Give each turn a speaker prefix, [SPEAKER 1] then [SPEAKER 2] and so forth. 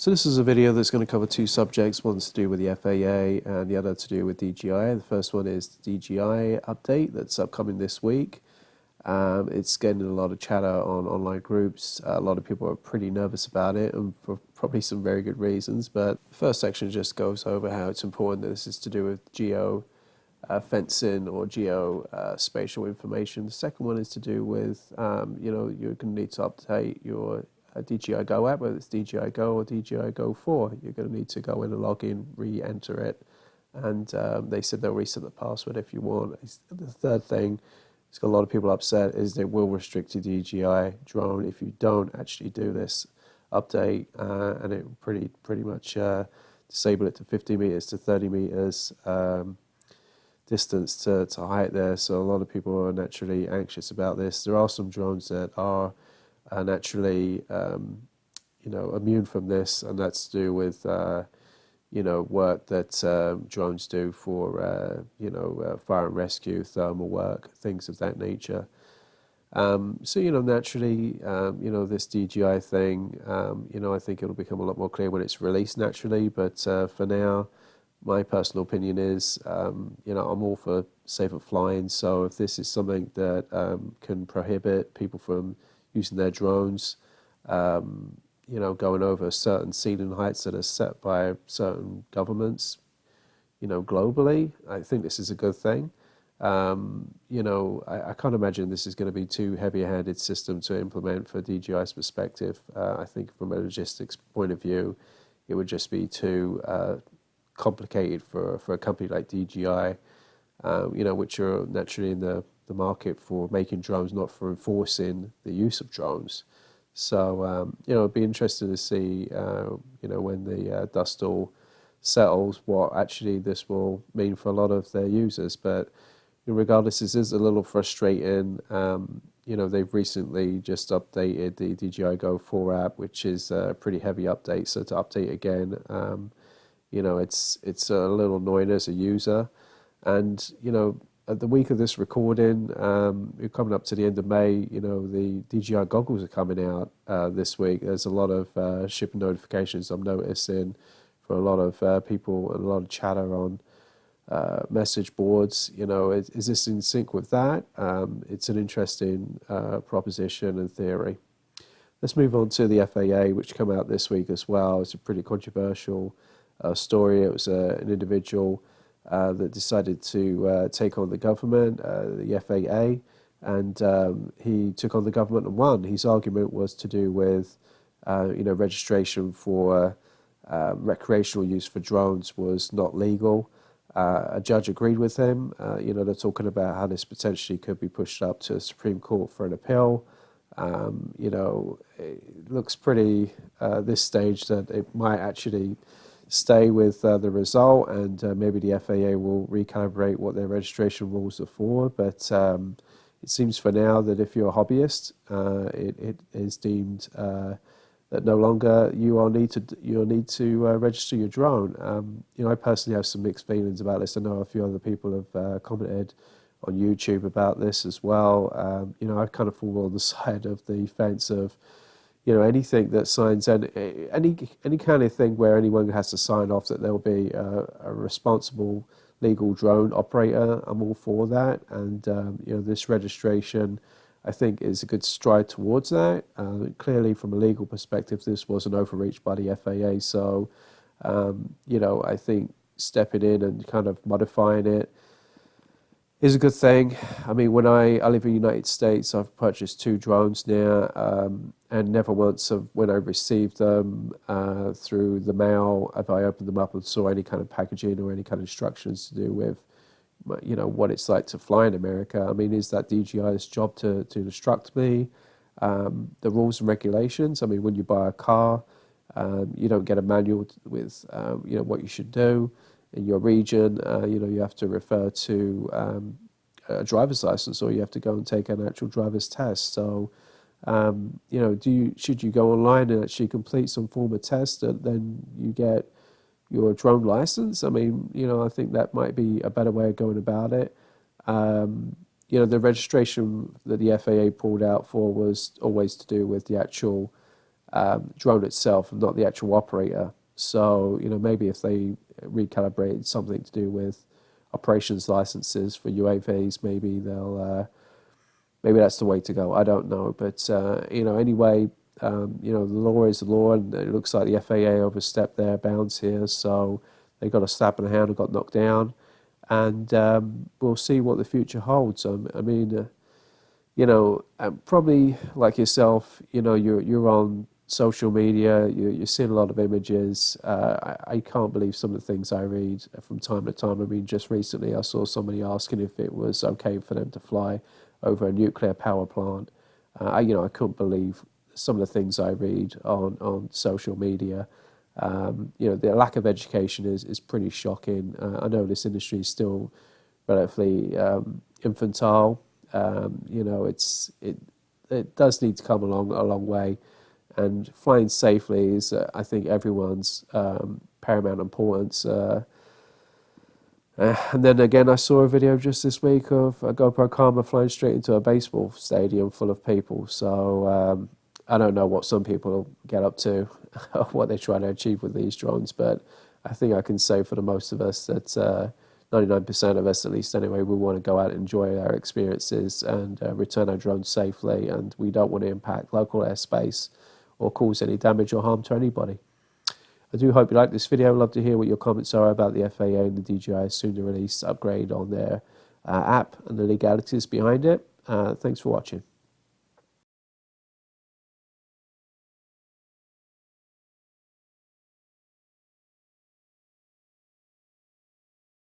[SPEAKER 1] So this is a video that's going to cover two subjects. One's to do with the FAA and the other to do with DJI. The first one is the DJI update that's upcoming this week. It's getting a lot of chatter on online groups. A lot of people are pretty nervous about it, and for probably some very good reasons. But the first section just goes over how it's important that this is to do with geo fencing or geospatial information. The second one is to do with, you're going to need to update your DJI Go app, whether it's DJI Go or DJI Go 4. You're going to need to go in and log in, re-enter it, and they said they'll reset the password if you want. The third thing, it's got a lot of people upset, is they will restrict your DJI drone if you don't actually do this update, and it will pretty much disable it to 50 meters to 30 meters distance to height there. So a lot of people are naturally anxious about this. There are some drones that are naturally, immune from this, and that's to do with, work that drones do for, fire and rescue, thermal work, things of that nature. Naturally, this DJI thing, I think it'll become a lot more clear when it's released naturally, but for now, my personal opinion is, I'm all for safer flying, so if this is something that can prohibit people from using their drones, going over certain ceiling heights that are set by certain governments, globally, I think this is a good thing. I can't imagine this is going to be too heavy-handed system to implement for DJI's perspective. I think from a logistics point of view, it would just be too complicated for a company like DJI, which are naturally in the market for making drones, not for enforcing the use of drones. So, it'd be interesting to see, when the dust all settles, what actually this will mean for a lot of their users. But regardless, this is a little frustrating. They've recently just updated the DJI Go 4 app, which is a pretty heavy update. So to update again, it's a little annoying as a user. And, at the week of this recording, we're coming up to the end of May, the DJI goggles are coming out this week. There's a lot of shipping notifications I'm noticing for a lot of people and a lot of chatter on message boards. Is this in sync with that? It's an interesting proposition and theory. Let's move on to the FAA, which came out this week as well. It's a pretty controversial story. It was an individual that decided to take on the government, the FAA, and he took on the government and won. His argument was to do with, registration for recreational use for drones was not legal. A judge agreed with him. They're talking about how this potentially could be pushed up to the Supreme Court for an appeal. It looks pretty, this stage, that it might actually stay with the result, and maybe the FAA will recalibrate what their registration rules are for. But it seems for now that if you're a hobbyist, it is deemed that no longer you'll need to register your drone. I personally have some mixed feelings about this. I know a few other people have commented on YouTube about this as well. I kind of fall on the side of the fence of, anything that signs any kind of thing where anyone has to sign off that there'll be a responsible legal drone operator. I'm all for that, and this registration, I think, is a good stride towards that. Clearly, from a legal perspective, this was an overreach by the FAA. So, I think stepping in and kind of modifying it is a good thing. I mean, when I live in the United States, I've purchased 2 drones now, and never once when I received them through the mail have I opened them up and saw any kind of packaging or any kind of instructions to do with, what it's like to fly in America. I mean, is that DJI's job to instruct me the rules and regulations? I mean, when you buy a car, you don't get a manual with, what you should do in your region. You have to refer to a driver's license, or you have to go and take an actual driver's test. So, should you go online and actually complete some form of test that then you get your drone license? I mean, I think that might be a better way of going about it. The registration that the FAA pulled out for was always to do with the actual drone itself and not the actual operator. So, maybe if they recalibrated something to do with operations licenses for UAVs, maybe maybe that's the way to go. I don't know, but anyway, the law is the law, and it looks like the FAA overstepped their bounds here, so they got a slap in the hand and got knocked down, and we'll see what the future holds. I mean, probably like yourself, you're on social media, you're seeing a lot of images. I can't believe some of the things I read from time to time. I mean, just recently I saw somebody asking if it was okay for them to fly over a nuclear power plant. I couldn't believe some of the things I read on social media. The lack of education is pretty shocking. I know this industry is still relatively infantile. It does need to come along a long way, and flying safely is, I think, everyone's paramount importance. And then again, I saw a video just this week of a GoPro camera flying straight into a baseball stadium full of people. So I don't know what some people get up to, or what they're trying to achieve with these drones, but I think I can say for the most of us that 99% of us, at least anyway, we want to go out and enjoy our experiences and return our drones safely, and we don't want to impact local airspace or cause any damage or harm to anybody. I do hope you like this video. I'd love to hear what your comments are about the FAA and the DJI soon-to-release upgrade on their app and the legalities behind it. Thanks for watching.